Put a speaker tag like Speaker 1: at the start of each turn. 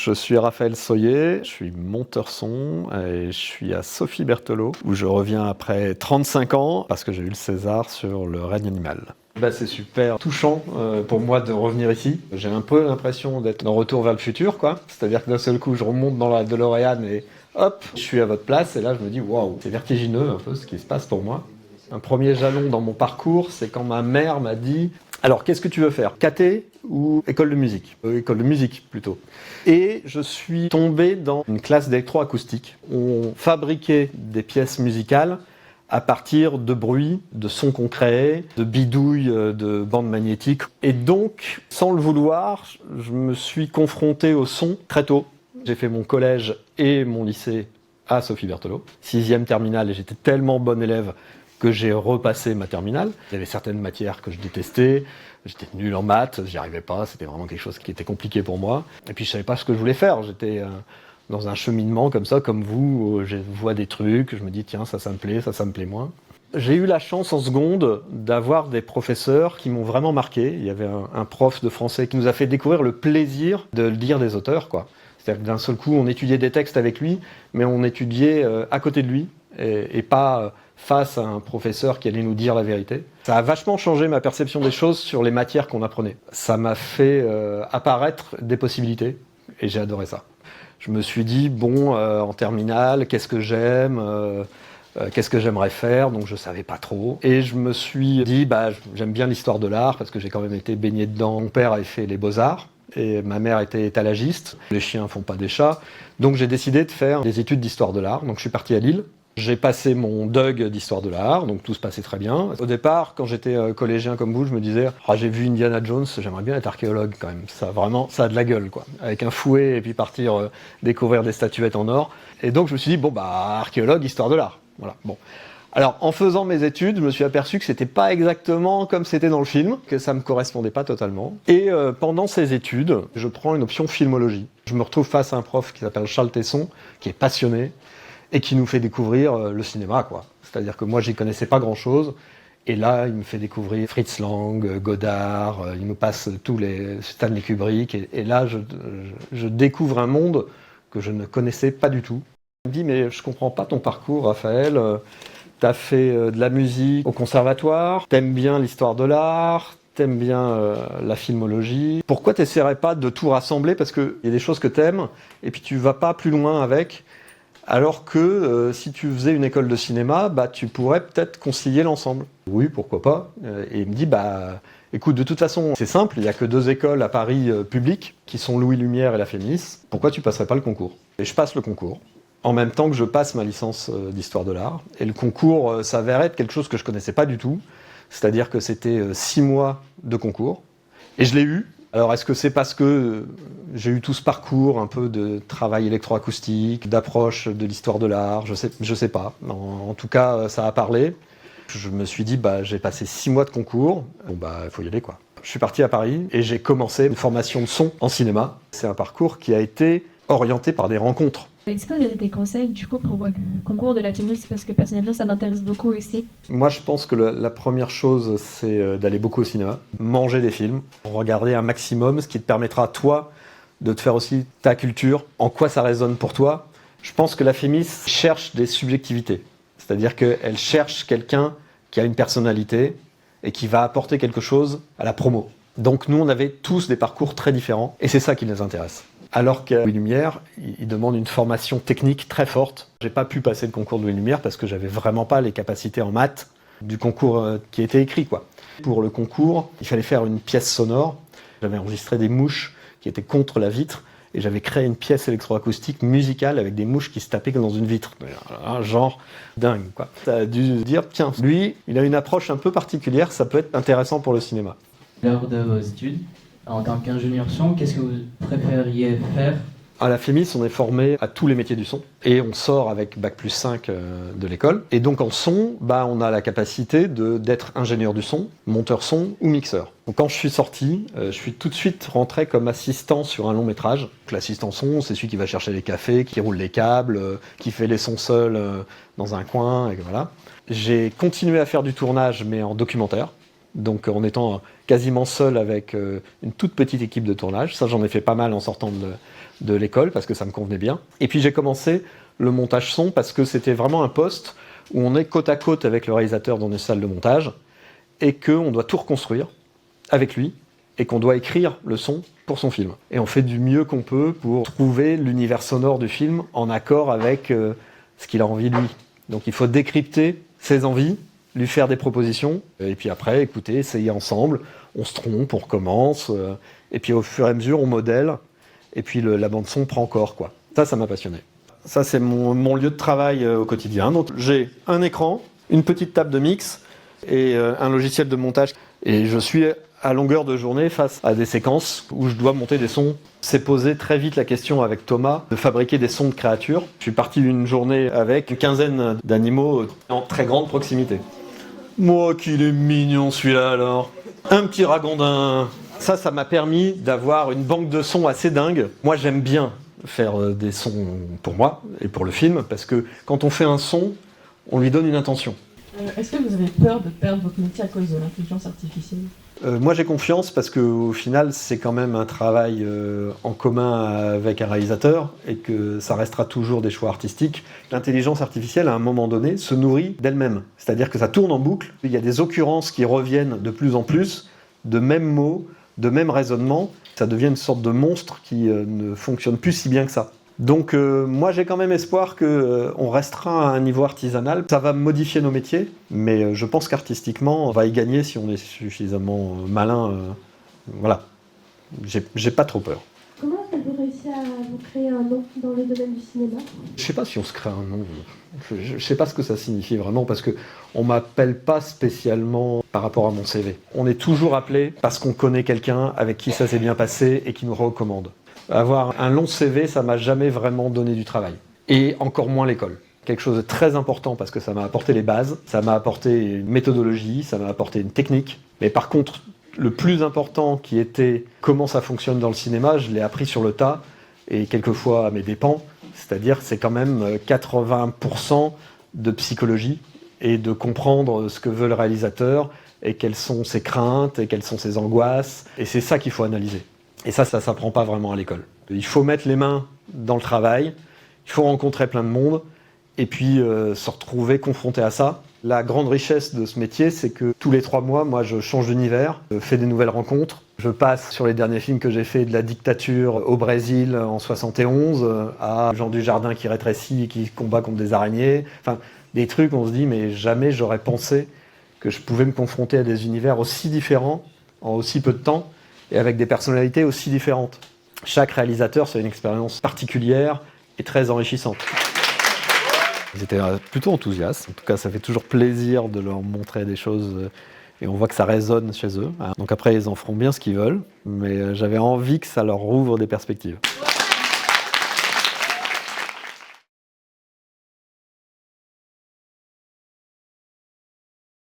Speaker 1: Je suis Raphaël Soyer, je suis monteur son et je suis à Sophie Berthelot où je reviens après 35 ans parce que j'ai eu le César sur Le règne animal. C'est super touchant pour moi de revenir ici. J'ai un peu l'impression d'être en retour vers le futur, quoi. C'est-à-dire que d'un seul coup, je remonte dans la DeLorean et hop, je suis à votre place et là, je me dis waouh, c'est vertigineux un peu ce qui se passe pour moi. Un premier jalon dans mon parcours, c'est quand ma mère m'a dit « Alors, qu'est-ce que tu veux faire, caté ou école de musique ?» École de musique, plutôt. Et je suis tombé dans une classe d'électroacoustique. On fabriquait des pièces musicales à partir de bruits, de sons qu'on créait, de bidouilles, de bandes magnétiques. Et donc, sans le vouloir, je me suis confronté au son très tôt. J'ai fait mon collège et mon lycée à Sophie Berthelot, 6e terminale, et j'étais tellement bon élève que j'ai repassé ma terminale. Il y avait certaines matières que je détestais, j'étais nul en maths, j'y arrivais pas, c'était vraiment quelque chose qui était compliqué pour moi. Et puis je savais pas ce que je voulais faire, j'étais dans un cheminement comme ça, comme vous, où je vois des trucs, je me dis tiens, ça me plaît, ça me plaît moins. J'ai eu la chance en seconde d'avoir des professeurs qui m'ont vraiment marqué. Il y avait un prof de français qui nous a fait découvrir le plaisir de lire des auteurs, quoi. C'est-à-dire que d'un seul coup, on étudiait des textes avec lui, mais on étudiait à côté de lui, et pas face à un professeur qui allait nous dire la vérité. Ça a vachement changé ma perception des choses sur les matières qu'on apprenait. Ça m'a fait apparaître des possibilités, et j'ai adoré ça. Je me suis dit, bon, en terminale, qu'est-ce que j'aime qu'est-ce que j'aimerais faire, donc je savais pas trop. Et je me suis dit, j'aime bien l'histoire de l'art, parce que j'ai quand même été baigné dedans. Mon père avait fait les beaux-arts, et ma mère était étalagiste. Les chiens font pas des chats. Donc j'ai décidé de faire des études d'histoire de l'art. Donc je suis parti à Lille. J'ai passé mon DUG d'histoire de l'art, donc tout se passait très bien. Au départ, quand j'étais collégien comme vous, je me disais « j'ai vu Indiana Jones, j'aimerais bien être archéologue quand même. Ça a de la gueule, quoi. Avec un fouet et puis partir découvrir des statuettes en or. » Et donc je me suis dit « archéologue, histoire de l'art. » Voilà, bon. Alors, en faisant mes études, je me suis aperçu que c'était pas exactement comme c'était dans le film, que ça me correspondait pas totalement. Et pendant ces études, je prends une option filmologie. Je me retrouve face à un prof qui s'appelle Charles Tesson, qui est passionné, et qui nous fait découvrir le cinéma, quoi. C'est-à-dire que moi, j'y connaissais pas grand-chose, et là, il me fait découvrir Fritz Lang, Godard, il nous passe tous les Stanley Kubrick, et là, je découvre un monde que je ne connaissais pas du tout. Il me dit, mais je comprends pas ton parcours, Raphaël, t'as fait de la musique au conservatoire, t'aimes bien l'histoire de l'art, t'aimes bien la filmologie. Pourquoi t'essaierais pas de tout rassembler, parce qu'il y a des choses que t'aimes, et puis tu vas pas plus loin avec. Alors que si tu faisais une école de cinéma, tu pourrais peut-être concilier l'ensemble. Oui, pourquoi pas. Et il me dit, écoute, de toute façon, c'est simple, il n'y a que 2 écoles à Paris publiques, qui sont Louis Lumière et la Fémis. Pourquoi tu passerais pas le concours? Et je passe le concours, en même temps que je passe ma licence d'histoire de l'art. Et le concours s'avère être quelque chose que je connaissais pas du tout. C'est-à-dire que c'était 6 mois de concours. Et je l'ai eu. Alors, est-ce que c'est parce que j'ai eu tout ce parcours un peu de travail électroacoustique, d'approche de l'histoire de l'art? Je sais pas. En tout cas, ça a parlé. Je me suis dit, j'ai passé 6 mois de concours. Il faut y aller, quoi. Je suis parti à Paris et j'ai commencé une formation de son en cinéma. C'est un parcours qui a été orienté par des rencontres.
Speaker 2: Est-ce que vous avez des conseils du coup pour le concours de la Fémis, parce que personnellement ça m'intéresse beaucoup aussi?
Speaker 1: Moi je pense que la première chose c'est d'aller beaucoup au cinéma, manger des films, regarder un maximum, ce qui te permettra toi de te faire aussi ta culture, en quoi ça résonne pour toi. Je pense que la Fémis cherche des subjectivités, c'est-à-dire qu'elle cherche quelqu'un qui a une personnalité et qui va apporter quelque chose à la promo. Donc nous on avait tous des parcours très différents et c'est ça qui les intéresse. Alors qu'à Louis Lumière, il demande une formation technique très forte. J'ai pas pu passer le concours de Louis Lumière parce que j'avais vraiment pas les capacités en maths du concours qui était écrit, quoi. Pour le concours, il fallait faire une pièce sonore. J'avais enregistré des mouches qui étaient contre la vitre et j'avais créé une pièce électroacoustique musicale avec des mouches qui se tapaient comme dans une vitre. Un genre dingue, quoi. Ça a dû dire, tiens, lui, il a une approche un peu particulière, ça peut être intéressant pour le cinéma.
Speaker 3: Lors de vos études, en tant qu'ingénieur son, qu'est-ce que vous préfériez faire?
Speaker 1: À la Fémis, on est formé à tous les métiers du son et on sort avec Bac+5 de l'école. Et donc en son, on a la capacité d'être ingénieur du son, monteur son ou mixeur. Donc quand je suis sorti, je suis tout de suite rentré comme assistant sur un long métrage. Donc, l'assistant son, c'est celui qui va chercher les cafés, qui roule les câbles, qui fait les sons seul dans un coin, et voilà. J'ai continué à faire du tournage mais en documentaire. Donc en étant quasiment seul avec une toute petite équipe de tournage. Ça, j'en ai fait pas mal en sortant de l'école parce que ça me convenait bien. Et puis j'ai commencé le montage son parce que c'était vraiment un poste où on est côte à côte avec le réalisateur dans une salle de montage et qu'on doit tout reconstruire avec lui et qu'on doit écrire le son pour son film. Et on fait du mieux qu'on peut pour trouver l'univers sonore du film en accord avec ce qu'il a envie de lui. Donc il faut décrypter ses envies, lui faire des propositions, et puis après, écouter, essayer ensemble, on se trompe, on recommence, et puis au fur et à mesure, on modèle, et puis la bande-son prend corps, quoi. Ça m'a passionné. Ça, c'est mon lieu de travail au quotidien. Donc j'ai un écran, une petite table de mix, et un logiciel de montage. Et je suis à longueur de journée face à des séquences où je dois monter des sons. C'est posé très vite la question avec Thomas de fabriquer des sons de créatures. Je suis parti d'une journée avec une quinzaine d'animaux en très grande proximité. Moi, qu'il est mignon celui-là alors. Un petit ragondin. Ça m'a permis d'avoir une banque de sons assez dingue. Moi, j'aime bien faire des sons pour moi et pour le film parce que quand on fait un son, on lui donne une intention.
Speaker 2: Est-ce que vous avez peur de perdre votre métier à cause de l'intelligence artificielle ?
Speaker 1: Moi j'ai confiance parce qu'au final c'est quand même un travail en commun avec un réalisateur et que ça restera toujours des choix artistiques. L'intelligence artificielle à un moment donné se nourrit d'elle-même, c'est-à-dire que ça tourne en boucle, il y a des occurrences qui reviennent de plus en plus, de mêmes mots, de mêmes raisonnements, ça devient une sorte de monstre qui ne fonctionne plus si bien que ça. Donc moi j'ai quand même espoir qu'on restera à un niveau artisanal. Ça va modifier nos métiers, mais je pense qu'artistiquement on va y gagner si on est suffisamment malin. Voilà, j'ai pas trop peur.
Speaker 4: Comment avez-vous réussi à vous créer un nom dans le domaine du cinéma ?
Speaker 1: Je sais pas si on se crée un nom. Je sais pas ce que ça signifie vraiment parce que on m'appelle pas spécialement par rapport à mon CV. On est toujours appelé parce qu'on connaît quelqu'un avec qui ça s'est bien passé et qui nous recommande. Avoir un long CV, ça m'a jamais vraiment donné du travail. Et encore moins l'école. Quelque chose de très important parce que ça m'a apporté les bases, ça m'a apporté une méthodologie, ça m'a apporté une technique. Mais par contre, le plus important qui était comment ça fonctionne dans le cinéma, je l'ai appris sur le tas et quelquefois à mes dépens. C'est-à-dire c'est quand même 80% de psychologie et de comprendre ce que veut le réalisateur et quelles sont ses craintes et quelles sont ses angoisses. Et c'est ça qu'il faut analyser. Et ça s'apprend pas vraiment à l'école. Il faut mettre les mains dans le travail, il faut rencontrer plein de monde, et puis se retrouver confronté à ça. La grande richesse de ce métier, c'est que tous les 3 mois, moi, je change d'univers, je fais des nouvelles rencontres. Je passe sur les derniers films que j'ai fait de la dictature au Brésil en 71 à Jean Dujardin qui rétrécit et qui combat contre des araignées. Enfin, des trucs, on se dit, mais jamais j'aurais pensé que je pouvais me confronter à des univers aussi différents en aussi peu de temps, et avec des personnalités aussi différentes. Chaque réalisateur, c'est une expérience particulière et très enrichissante. Ils étaient plutôt enthousiastes. En tout cas, ça fait toujours plaisir de leur montrer des choses et on voit que ça résonne chez eux. Donc après, ils en feront bien ce qu'ils veulent, mais j'avais envie que ça leur ouvre des perspectives.